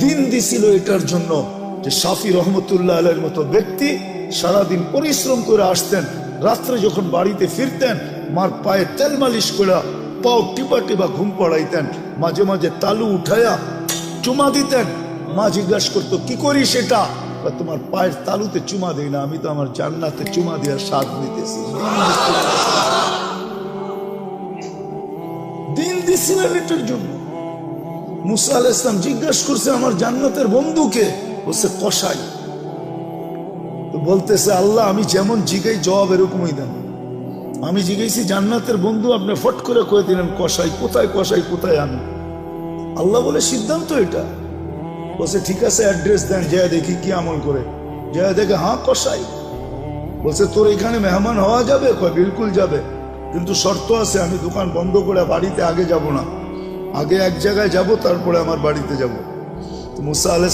দিন দিছিল এটার জন্য যে শাফি রহমতুল্লাহ আলাইহির মতো ব্যক্তি সারাদিন পরিশ্রম করে আসতেন, রাত্রে যখন বাড়িতে ফিরতেন মার পায়ে তেল মালিশ করে পাও টিপা টিপা ঘুম পড়াইতেন, মাঝে মাঝে তালু উঠাইয়া চুমা দিতেন। মা জিজ্ঞাসা করতো কি করি সেটা? তোমার পায়ের তালুতে চুমা দেই না, আমি তো আমার জান্নাতে চুমা দেওয়ার স্বাদ নিতেছি। দিন দিছিলেন এটার জন্য। মুসা আলাইহিস সালাম জিজ্ঞাসা করছে আমার জান্নাতের বন্ধুকে, বলছে কসাই। তো বলতেছে আল্লাহ আমি যেমন জিগাই জবাব এরকমই দেন। আমি জিজ্ঞেসি জান্নাতের বন্ধু, আপনি ফট করে কয়ে দিলেন কসাই। কোথায় কসাই, কোথায় আমি? আল্লাহ বলে সিদ্ধান্ত এটা। বলছে ঠিক আছে অ্যাড্রেস দেন, যা দেখি কি আমল করে। যা দেখে হ্যাঁ কসাই। বলছে তোর এখানে মেহমান হওয়া যাবে? কয় বিলকুল যাবে, কিন্তু শর্ত আছে, আমি দোকান বন্ধ করে বাড়িতে আগে যাব না, আগে এক জায়গায় যাব তারপরে আমার বাড়িতে যাব। তো মুসা আলাইহিস